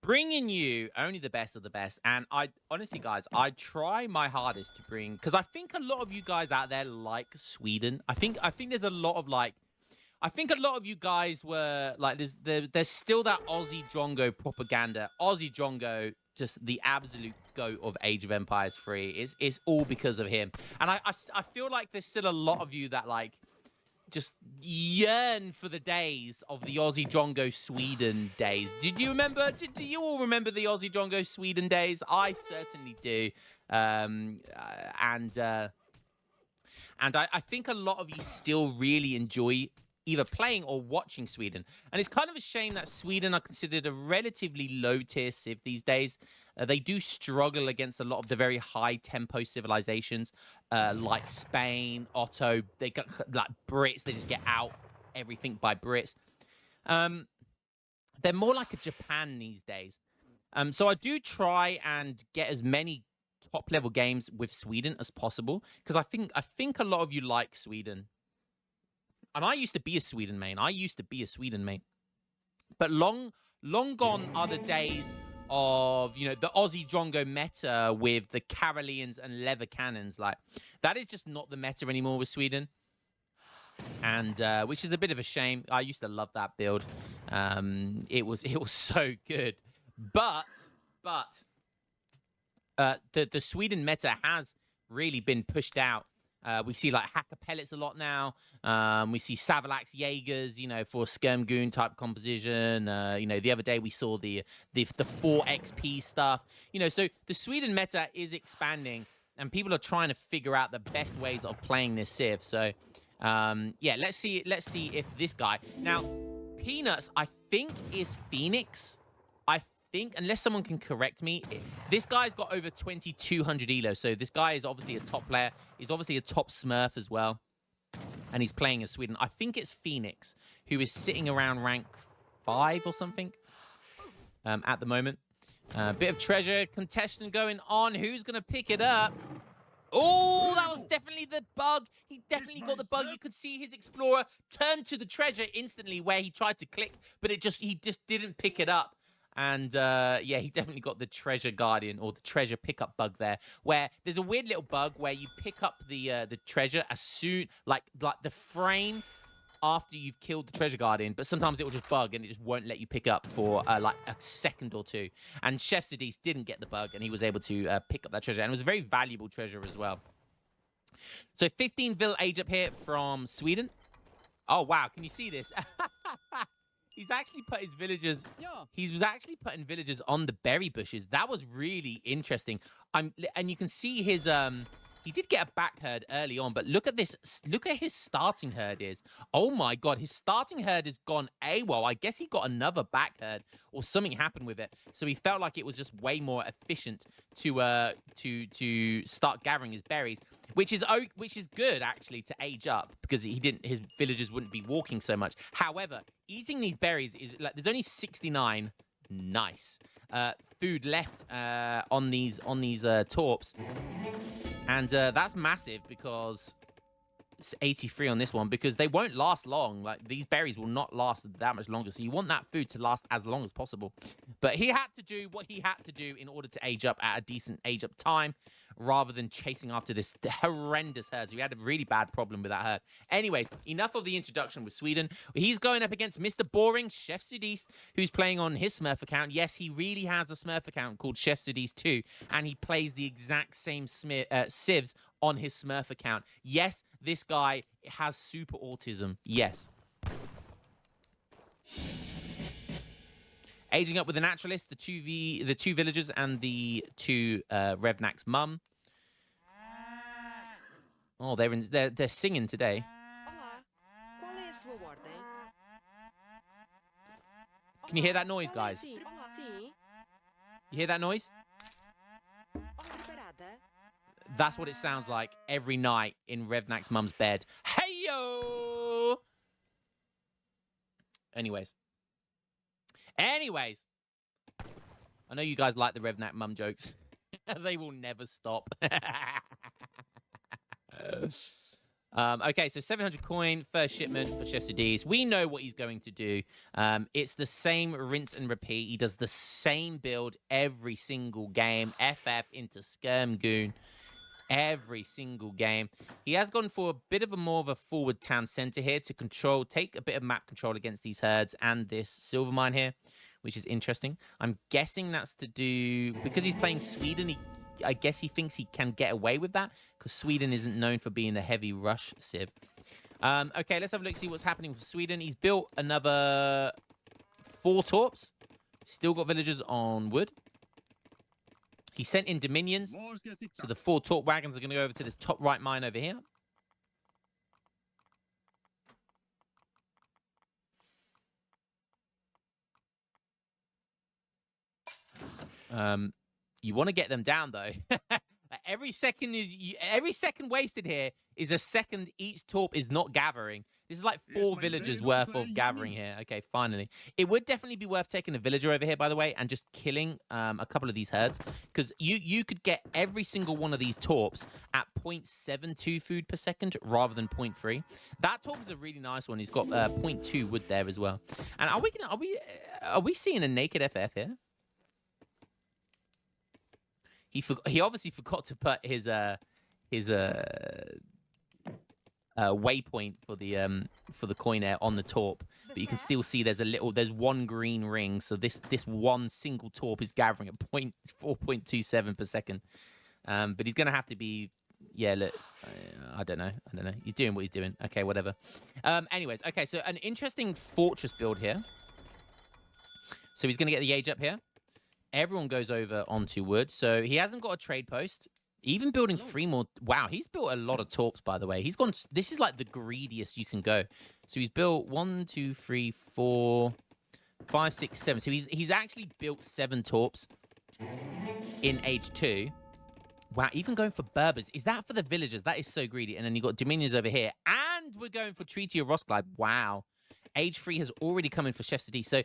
bringing you only the best of the best. And I honestly, guys, I try my hardest to bring, because I think a lot of you guys out there like Sweden. I think there's a lot of like, I think a lot of you guys were like, there's still that Aussie Drongo propaganda. Aussie Drongo, just the absolute goat of Age of Empires 3. It's all because of him. And I feel like there's still a lot of you that like just yearn for the days of the Aussie Drongo Sweden days. Did you remember? Do you all remember the Aussie Drongo Sweden days? I certainly do. And I think a lot of you still really enjoy either playing or watching Sweden. And it's kind of a shame that Sweden are considered a relatively low-tier civ these days. They do struggle against a lot of the very high-tempo civilizations, like Spain, Otto. They got like Brits. They just get out everything by Brits. They're more like a Japan these days. So I do try and get as many top-level games with Sweden as possible, because I think a lot of you like Sweden. And I used to be a Sweden main. But long gone are the days of, you know, the Aussie Drongo meta with the Karelians and leather cannons. Like, that is just not the meta anymore with Sweden. And which is a bit of a shame. I used to love that build. It was so good. But the Sweden meta has really been pushed out. We see like hacker pellets a lot now. We see Savalax Jägers, you know, for Skirmgoon type composition. You know, the other day we saw the 4 XP stuff. You know, so the Sweden meta is expanding, and people are trying to figure out the best ways of playing this civ. So, yeah, let's see if this guy now, Peanuts, I think is Phoenix. I think, unless someone can correct me, this guy's got over 2,200 elo. So this guy is obviously a top player. He's obviously a top smurf as well. And he's playing as Sweden. I think it's Phoenix, who is sitting around rank 5 or something at the moment. Bit of treasure contestant going on. Who's going to pick it up? Oh, that was definitely the bug. He definitely got the bug. You could see his explorer turn to the treasure instantly where he tried to click, but he just didn't pick it up. And, yeah, he definitely got the treasure guardian or the treasure pickup bug there, where there's a weird little bug where you pick up the treasure as soon, like the frame after you've killed the treasure guardian, but sometimes it will just bug and it just won't let you pick up for, like, a second or two. And Chef Sidis didn't get the bug, and he was able to pick up that treasure, and it was a very valuable treasure as well. So 15 Vil age up here from Sweden. Oh, wow. Can you see this? He's actually put his villagers. He was actually putting villagers on the berry bushes. That was really interesting. And you can see his he did get a back herd early on, but look at this. Look at his starting herd is. Oh my god, his starting herd has gone AWOL. I guess he got another back herd or something happened with it. So he felt like it was just way more efficient to start gathering his berries, which is good actually to age up, because his villagers wouldn't be walking so much. However, eating these berries is like, there's only 69 nice food left on these torps, and that's massive, because it's 83 on this one, because they won't last long. Like, these berries will not last that much longer, so you want that food to last as long as possible. But he had to do what he had to do in order to age up at a decent age up time, rather than chasing after this horrendous herd. So we had a really bad problem with that herd. Anyways, enough of the introduction with Sweden. He's going up against Mr. Boring, Chef Sudis, who's playing on his Smurf account. Yes, he really has a Smurf account called Chef Sudis 2, and he plays the exact same civs on his Smurf account. Yes, this guy has super autism. Yes. Aging up with the naturalist, the two villagers, and the 2 Revnak's mum. Oh, they're singing today. Can you hear that noise, guys? You hear that noise? That's what it sounds like every night in Revnak's mum's bed. Hey yo! Anyways, I know you guys like the Revnak mum jokes. They will never stop. Okay, so 700 coin, first shipment for Chef Sadiz. We know what he's going to do. It's the same rinse and repeat. He does the same build every single game. FF into Skirmgoon every single game. He has gone for a bit of a more of a forward town center here to control, take a bit of map control against these herds and this silver mine here, which is interesting. I'm guessing that's to do, because he's playing Sweden, I guess he thinks he can get away with that because Sweden isn't known for being a heavy rush civ. Okay, let's have a look, see what's happening for Sweden. He's built another 4 torps. Still got villagers on wood. He sent in Dominions. So the 4 torp wagons are going to go over to this top right mine over here. You want to get them down though. every second wasted here is a second each torp is not gathering. This is like 4 villagers worth of gathering here. Okay, finally. It would definitely be worth taking a villager over here, by the way, and just killing a couple of these herds. Because you could get every single one of these torps at 0.72 food per second rather than 0.3. That torp is a really nice one. He's got 0.2 wood there as well. And are we seeing a naked FF here? He obviously forgot to put his waypoint for the coin air on the torp, but you can still see there's one green ring. So this one single torp is gathering at 4.27 per second. But he's gonna have to be, yeah. Look, I don't know. He's doing what he's doing. Okay, whatever. Anyways, okay. So an interesting fortress build here. So he's gonna get the age up here. Everyone goes over onto wood. So he hasn't got a trade post. Even building 3 more. Wow, he's built a lot of torps, by the way. He's gone. This is like the greediest you can go. So he's built 1, 2, 3, 4, 5, 6, 7. So he's actually built 7 torps in age 2. Wow, even going for Berbers. Is that for the villagers? That is so greedy. And then you've got Dominions over here. And we're going for Treaty of Roskilde. Wow. Age 3 has already come in for Chef Sadiz. So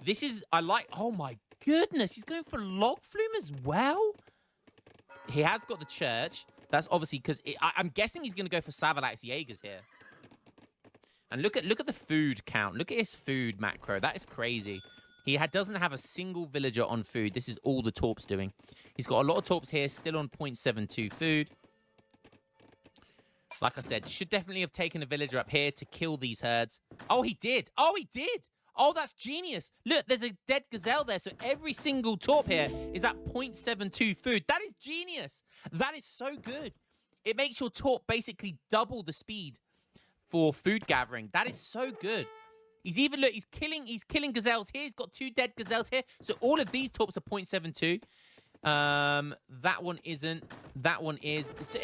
this is, oh my goodness. He's going for Log Flume as well. He has got the church. That's obviously because I'm guessing he's going to go for Savalax Jägers here. And look at the food count. Look at his food macro. That is crazy. He doesn't have a single villager on food. This is all the torps doing. He's got a lot of torps here, still on 0.72 food. Like I said, should definitely have taken a villager up here to kill these herds. Oh, he did. Oh, he did. Oh, that's genius. Look, there's a dead gazelle there. So every single torp here is at 0.72 food. That is genius. That is so good. It makes your torp basically double the speed for food gathering. That is so good. He's even, look, he's killing gazelles here. He's got 2 dead gazelles here. So all of these torps are 0.72. That one isn't. That one is. So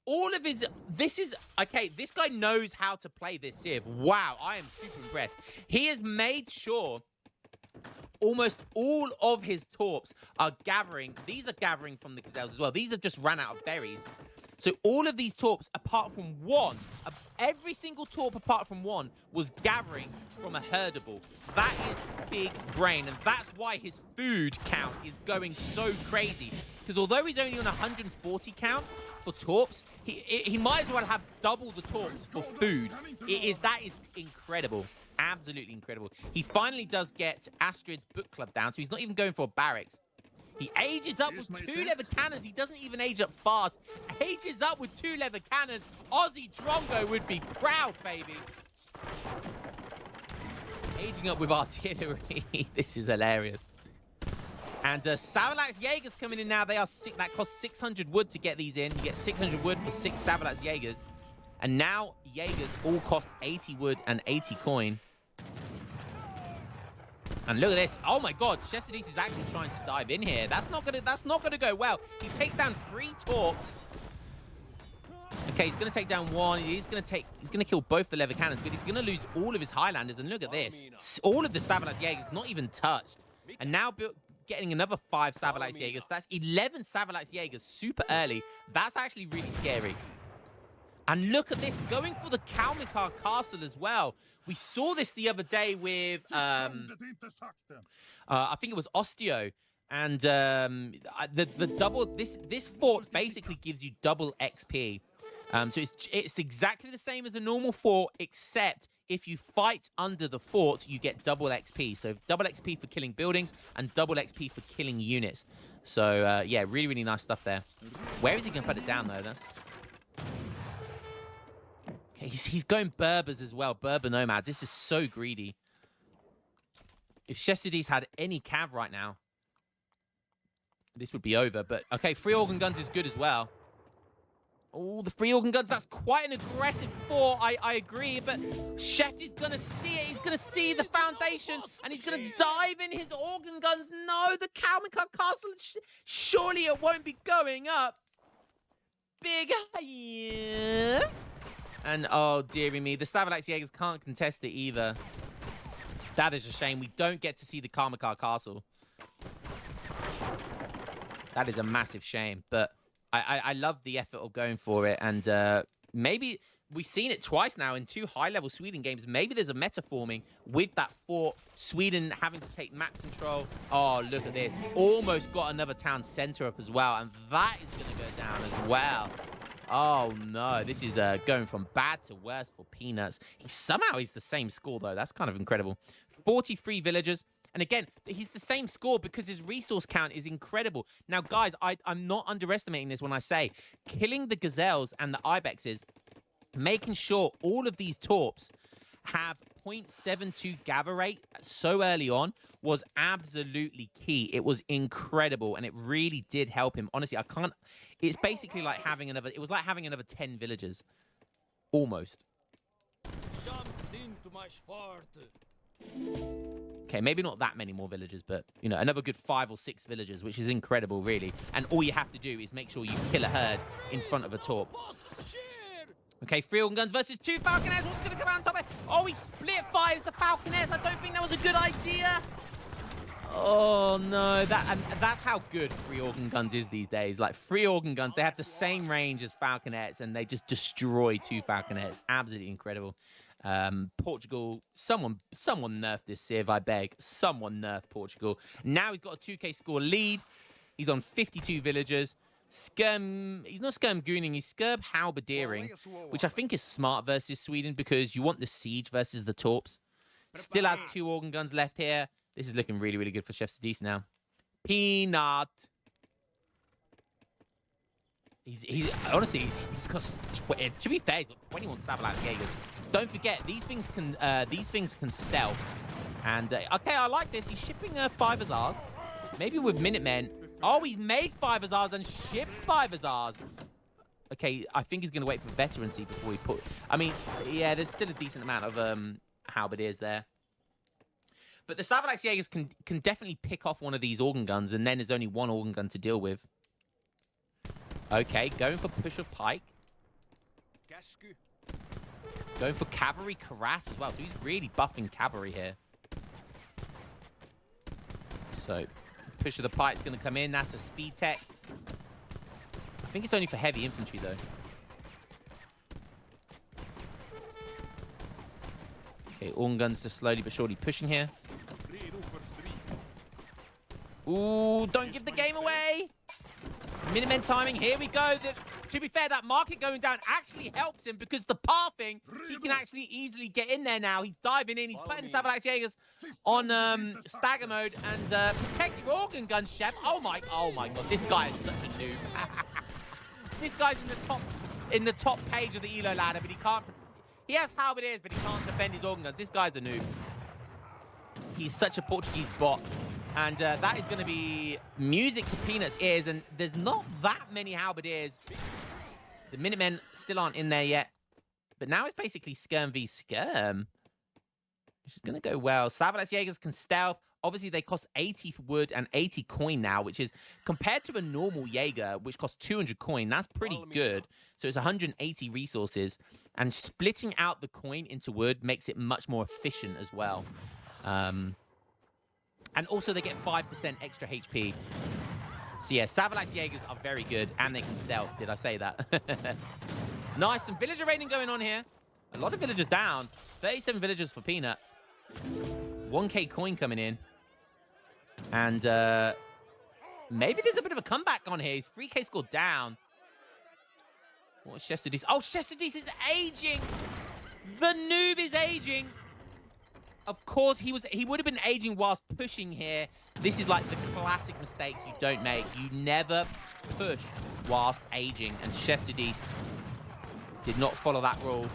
all of his, this is, okay, this guy knows how to play this civ. Wow, I am super impressed. He has made sure almost all of his torps are gathering. These are gathering from the gazelles as well. These have just ran out of berries. So all of these torps, apart from one, every single torp apart from one was gathering from a herdable. That is big brain, and that's why his food count is going so crazy. Because although he's only on 140 count for torps, he might as well have double the torps for food. That is incredible. Absolutely incredible. He finally does get Astrid's book club down, so he's not even going for a barracks. He ages up with 2 leather cannons. He doesn't even age up fast. Ages up with 2 leather cannons. Aussie Drongo would be proud, baby. Aging up with artillery. This is hilarious. And Savalax Jägers coming in now. That costs 600 wood to get these in. You get 600 wood for 6 Savalax Jägers. And now Jägers all cost 80 wood and 80 coin. And look at this. Oh my god, Chef Sadiz is actually trying to dive in here. That's not gonna go well. He takes down 3 torps. Okay, he's gonna take down 1. He's gonna kill both the leather cannons, but he's gonna lose all of his Highlanders. And look at this. All of the Savalax Jägers not even touched. And now getting another 5 Savalax Jägers. That's 11 Savalax Jägers super early. That's actually really scary. And look at this, going for the Kalmikar Castle as well. We saw this the other day with, I think it was Osteo. And the double, this fort basically gives you double XP. So it's exactly the same as a normal fort, except if you fight under the fort, you get double XP. So double XP for killing buildings and double XP for killing units. So yeah, really, really nice stuff there. Where is he going to put it down, though? That's... Okay, he's going Berbers as well. Berber Nomads. This is so greedy. If Chefsadis had any cav right now, this would be over. But okay, free organ guns is good as well. Oh, the free organ guns, that's quite an aggressive fort, I agree, but Chef is going to see it. He's going to see the foundation, and he's going to dive in his organ guns. No, the Kalmikar Castle, surely it won't be going up. Big, yeah. And, oh, dearie me, the Savalax Jägers can't contest it either. That is a shame. We don't get to see the Kalmikar Castle. That is a massive shame, but... I love the effort of going for it, and maybe we've seen it twice now in 2 high-level Sweden games. Maybe there's a meta forming with that fort. Sweden having to take map control. Oh, look at this. Almost got another town center up as well, and that is going to go down as well. Oh, no. This is going from bad to worse for Peanuts. Somehow he's the same score, though. That's kind of incredible. 43 villagers. And again, he's the same score because his resource count is incredible. Now, guys, I'm not underestimating this when I say killing the gazelles and the ibexes, making sure all of these torps have 0.72 gather rate so early on was absolutely key. It was incredible, and it really did help him. Honestly, I can't... It's basically like having another... It was like having another 10 villagers. Almost. Okay, maybe not that many more villagers, but, you know, another good 5 or 6 villagers, which is incredible, really. And all you have to do is make sure you kill a herd in front of a torp. Okay, 3 organ guns versus 2 falconers. What's going to come out on top of it? Oh, he split fires the falconers. I don't think that was a good idea. Oh, no. That's how good 3 organ guns is these days. Like, 3 organ guns, they have the same range as falconets, and they just destroy 2 falconets. Absolutely incredible. Portugal, someone nerf this Civ, I beg. Someone nerf Portugal. Now he's got a 2k score lead. He's on 52 villagers. He's not skirm-gooning, he's skirm-halberdiering, which I think is smart versus Sweden because you want the siege versus the torps. Still has 2 organ guns left here. This is looking really, really good for Chefsadis now. Peanut. Honestly, he's got, to be fair, he's got 21 Savalax Jägers. Don't forget, these things can stealth. And okay, I like this. He's shipping 5 Azars, maybe with Minutemen. Oh, he's made 5 Azars and shipped 5 Azars. Okay, I think he's going to wait for veterancy before he put... I mean, yeah, there's still a decent amount of halberdiers there. But the Savalax Jägers can definitely pick off one of these organ guns, and then there's only 1 organ gun to deal with. Okay, going for push of pike. Going for cavalry Karas as well. So he's really buffing cavalry here. So push of the pike is going to come in. That's a speed tech. I think it's only for heavy infantry though. Okay, organ guns just slowly but surely pushing here. Ooh, don't give the game away. Minutemen timing, here we go. To be fair, that market going down actually helps him because the pathing, he can actually easily get in there now. He's diving in, he's putting Savalax Jägers on stagger mode and protect your organ gun, Chef. Oh my god, this guy is such a noob. This guy's in the top page of the elo ladder, but he can't. He has halberdiers, but he can't defend his organ guns. This guy's a noob. He's such a Portuguese bot. And that is going to be music to Peanut's ears. And there's not that many halberdiers. The Minutemen still aren't in there yet. But now it's basically Skirm v Skirm, which is going to go well. Savalax Jägers can stealth. Obviously, they cost 80 wood and 80 coin now, which is compared to a normal Jaeger, which costs 200 coin. That's pretty good. So it's 180 resources. And splitting out the coin into wood makes it much more efficient as well. And also, they get 5% extra HP. So, yeah, Savalax Jägers are very good, and they can stealth. Did I say that? Nice. Some villager raiding going on here. A lot of villagers down. 37 villagers for Peanut. 1k coin coming in. And maybe there's a bit of a comeback on here. He's 3k scored down. What's Chef Sudis? Oh, Chef Sudis is aging. The noob is aging. Of course, he would have been aging whilst pushing here. This is like the classic mistake you don't make. You never push whilst aging. And Chef Sudis did not follow that rule.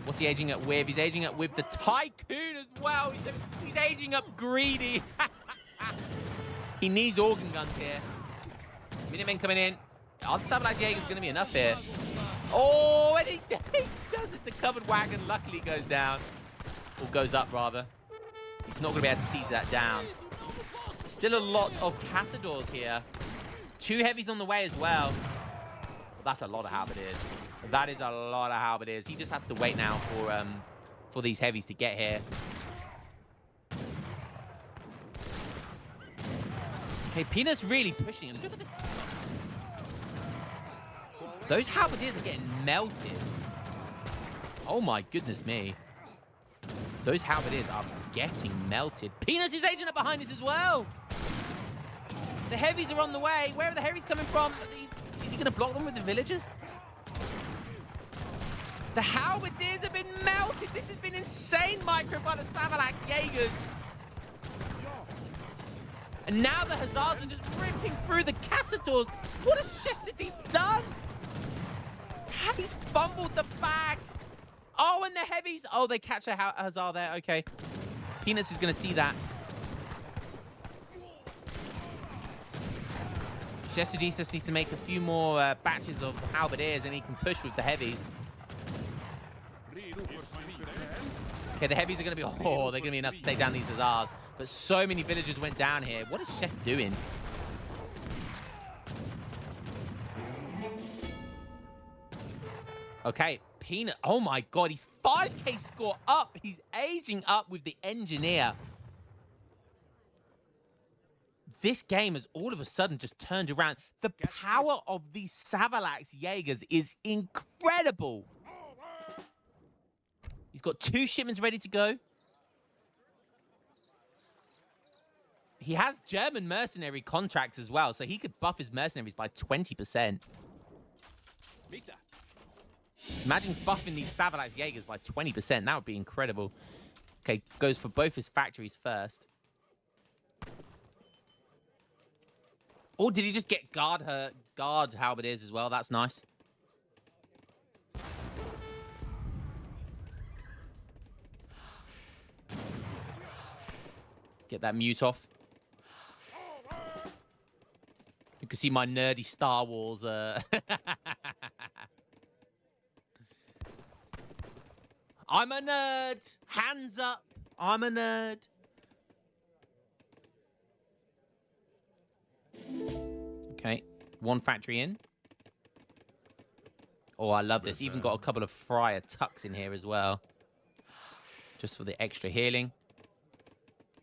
What's he aging up with? He's aging up with the Tycoon as well. He's aging up greedy. He needs organ guns here. Minutemen coming in. Oh, the Savalax Jäger is going to be enough here. Oh, and he does it. The covered wagon luckily goes down. Or goes up, rather. He's not going to be able to seize that down. Still a lot of Cazadors here. 2 heavies on the way as well. That's a lot of halberdiers. That is a lot of halberdiers. He just has to wait now for these heavies to get here. Okay, Peanut's really pushing. And look at this. Those halberdiers are getting melted. Oh my goodness me. Those halberdiers are getting melted. Peanuts is aging up behind us as well. The heavies are on the way. Where are the heavies coming from? Is he going to block them with the villagers? The halberdiers have been melted. This has been insane micro by the Savalax Jägers. And now the Hussars are just ripping through the Cazadors. What has Chef Sudis done? He's fumbled the bag. Oh, and the heavies. Oh, they catch a Hussar there. Okay. Peanuts is going to see that. Chef Sudis just needs to make a few more batches of halberdiers and he can push with the heavies. Okay, the heavies are going to be... Oh, they're going to be enough to take down these Hussars. But so many villagers went down here. What is Chef doing? Okay, Peanut. Oh my god, he's 5k score up. He's aging up with the engineer. This game has all of a sudden just turned around. The power of these Savalax Jägers is incredible. He's got 2 shipments ready to go. He has German mercenary contracts as well, so he could buff his mercenaries by 20%. Imagine buffing these Savalax Jägers by 20%. That would be incredible. Okay, goes for both his factories first. Oh, did he just get guard halberdiers as well? That's nice. Get that mute off. You can see my nerdy Star Wars. I'm a nerd. Hands up. I'm a nerd. Okay, 1 factory in. Oh, I love this. Even got a couple of Friar Tucks in here as well. Just for the extra healing.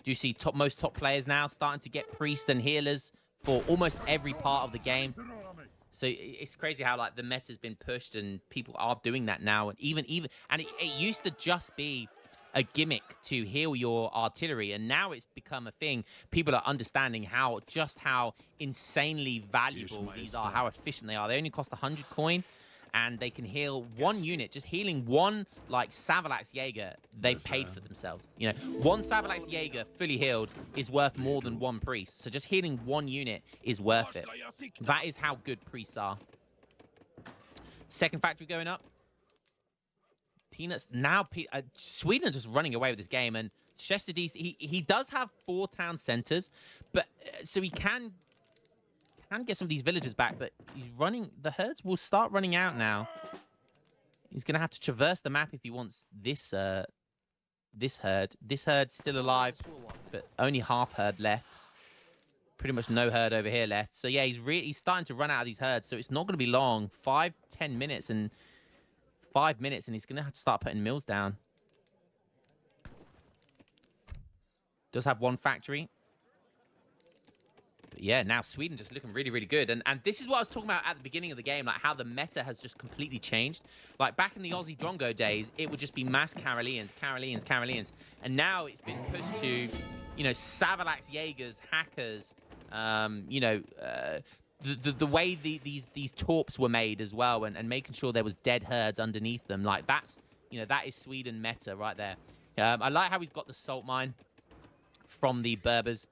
Do you see most top players now starting to get priests and healers for almost every part of the game? So it's crazy how like the meta's been pushed and people are doing that now. And even and it used to just be a gimmick to heal your artillery, and now it's become a thing. People are understanding how insanely valuable these are, how efficient they are. They only cost 100 coin, and they can heal 1 unit. Just healing 1 like Savalax Jäger, they paid for themselves. You know, 1 Savalax Jäger fully healed is worth more than 1 priest. So just healing 1 unit is worth it. That is how good priests are. Second factory going up. Peanuts now. Sweden are just running away with this game, and Chef Sudis, he does have 4 town centers, but so he can get some of these villagers back. But he's running. The herds will start running out now. He's gonna have to traverse the map if he wants this this herd. This herd's still alive, but only half herd left. Pretty much no herd over here left. So yeah, he's starting to run out of these herds. So it's not gonna be long. 5-10 minutes and. 5 minutes, and he's going to have to start putting mills down. Does have 1 factory. But yeah, now Sweden just looking really, really good. And this is what I was talking about at the beginning of the game, like how the meta has just completely changed. Like back in the Aussie Drongo days, it would just be mass Karelians. And now it's been pushed to, you know, Savalax Jägers, hackers, you know, the way these torps were made as well, and making sure there was dead herds underneath them, like that's, you know, that is Sweden meta right there. I like how he's got the salt mine from the Berbers.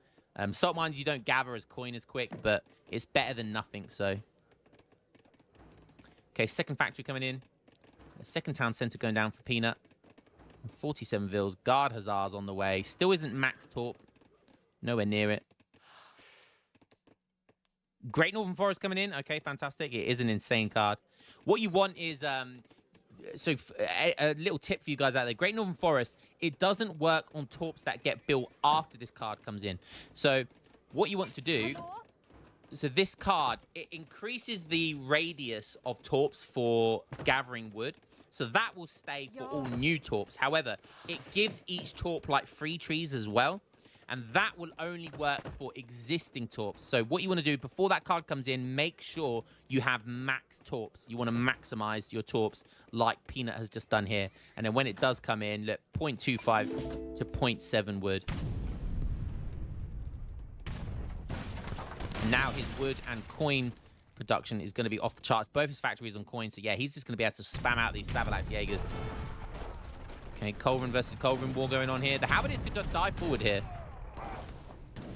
Salt mines you don't gather as coin as quick, but it's better than nothing. So, okay, second factory coming in, second town center going down for Peanut. 47 Vils, guard hussars on the way. Still isn't max torp, nowhere near it. Great Northern Forest coming in. Okay, fantastic. It is an insane card. What you want is, so a little tip for you guys out there. Great Northern Forest, it doesn't work on torps that get built after this card comes in. So what you want to do, so this card, it increases the radius of torps for gathering wood. So that will stay for all new torps. However, it gives each torp like free trees as well. And that will only work for existing torps. So what you want to do before that card comes in, make sure you have max torps. You want to maximize your torps like Peanut has just done here. And then when it does come in, look, 0.25 to 0.7 wood. Now his wood and coin production is going to be off the charts. Both his factories on coin. So yeah, he's just going to be able to spam out these Savalax Jägers. Okay, Culverin versus Culverin war going on here. The Halberdiers could just dive forward here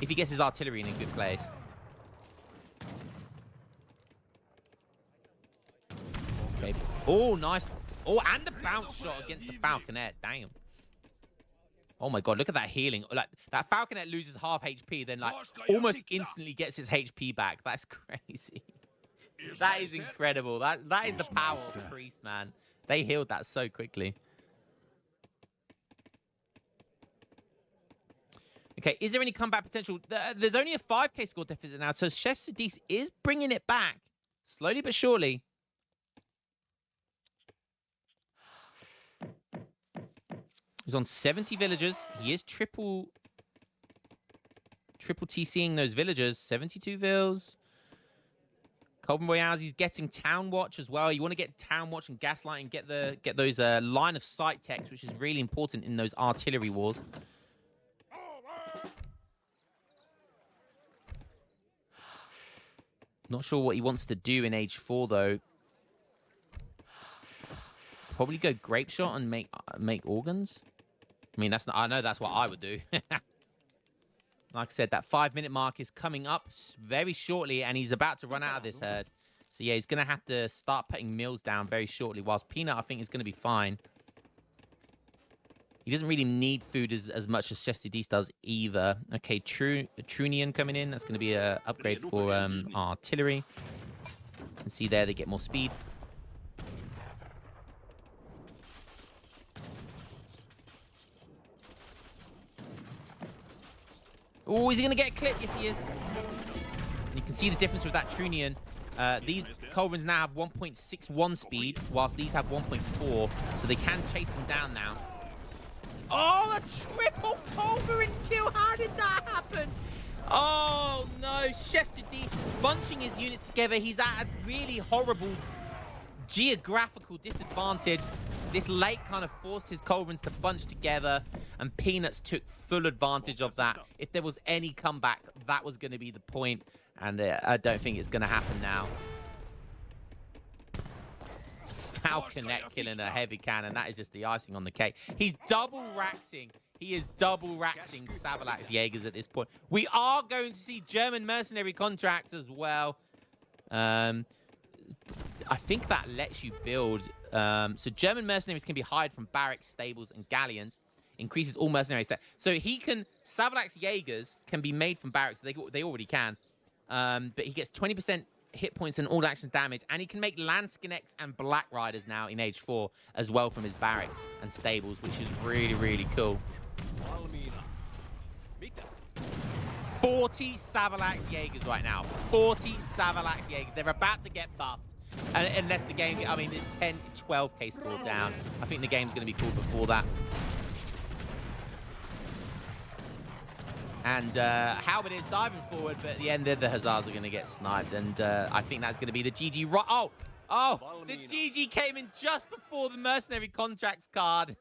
if he gets his artillery in a good place. Okay. Oh, nice. Oh, and the bounce shot against the Falconet. Damn. Oh my god, look at that healing. Like that Falconet loses half HP, then like almost instantly gets his HP back. That's crazy. That is incredible. That is the power of Priest, man. They healed that so quickly. Okay, is there any comeback potential? There's only a 5k score deficit now, so Chef Sadis is bringing it back. Slowly but surely. He's on 70 villagers. He is triple TCing those villagers. 72 vills. Colvin Royales, he's getting Town Watch as well. You want to get Town Watch and Gaslight and get those line of sight techs, which is really important in those artillery wars. Not sure what he wants to do in Age 4 though. Probably go Grape Shot and make organs. I mean, that's not. I know that's what I would do. Like I said, that 5-minute mark is coming up very shortly, and he's about to run out of this herd. So yeah, he's gonna have to start putting meals down very shortly. Whilst Peanut, I think, is gonna be fine. He doesn't really need food as much as Chef Sidis does either. Okay, Trunian coming in. That's going to be an upgrade for artillery. You can see there they get more speed. Oh, is he going to get a clip? Yes, he is. And you can see the difference with that Trunian. These Culverins now have 1.61 speed, whilst these have 1.4. So they can chase them down now. Oh, a triple Culverin kill. How did that happen? Oh, no. Chef Sidis bunching his units together. He's at a really horrible geographical disadvantage. This lake kind of forced his Culverins to bunch together, and Peanuts took full advantage of that. If there was any comeback, that was going to be the point, and I don't think it's going to happen now. Falconet killing a heavy cannon. That is just the icing on the cake. He's double raxing. He is double raxing Savalax Jägers at this point. We are going to see German mercenary contracts as well. I think that lets you build. So German mercenaries can be hired from barracks, stables, and galleons. Increases all mercenary set. So he can. Savalax Jägers can be made from barracks. They already can. But he gets 20% hit points and all action damage, and he can make Landskinecks and Black Riders now in Age 4 as well from his barracks and stables, which is really, really cool. 40 Savalax Jägers right now. 40 Savalax Jägers. They're about to get buffed. Unless the game, I mean, it's 10, 12k scored down. I think the game's going to be called before that. And Halbert is diving forward, but at the end, the Hussars are going to get sniped. And I think that's going to be the GG. Oh, the GG came in just before the Mercenary Contracts card.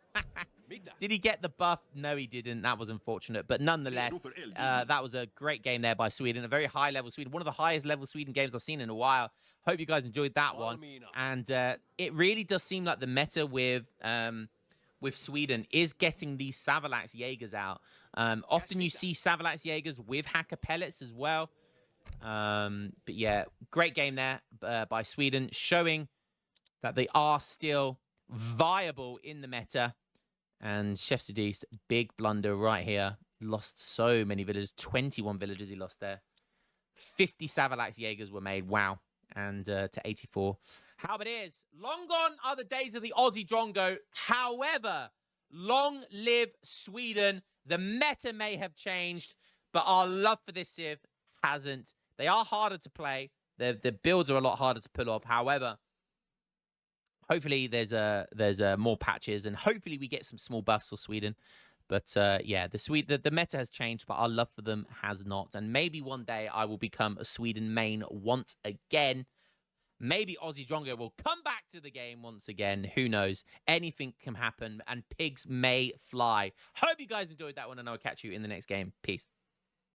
Did he get the buff? No, he didn't. That was unfortunate. But nonetheless, that was a great game there by Sweden. A very high level Sweden. One of the highest level Sweden games I've seen in a while. Hope you guys enjoyed that one. And it really does seem like the meta with Sweden is getting these Savalax Jägers out. Often you see Savalax Jägers with hacker pellets as well. But yeah, great game there by Sweden, showing that they are still viable in the meta. And Chef Sudiste, big blunder right here. Lost so many villagers. 21 villagers he lost there. 50 Savalax Jägers were made. Wow. And to 84. How it is. Long gone are the days of the Aussie Drongo. However, long live Sweden. The meta may have changed, but our love for this Civ hasn't. They are harder to play. The builds are a lot harder to pull off. However, hopefully there's more patches, and hopefully we get some small buffs for Sweden. But yeah, the meta has changed, but our love for them has not. And maybe one day I will become a Sweden main once again. Maybe Aussie Drongo will come back to the game once again. Who knows? Anything can happen, and pigs may fly. Hope you guys enjoyed that one, and I'll catch you in the next game. Peace.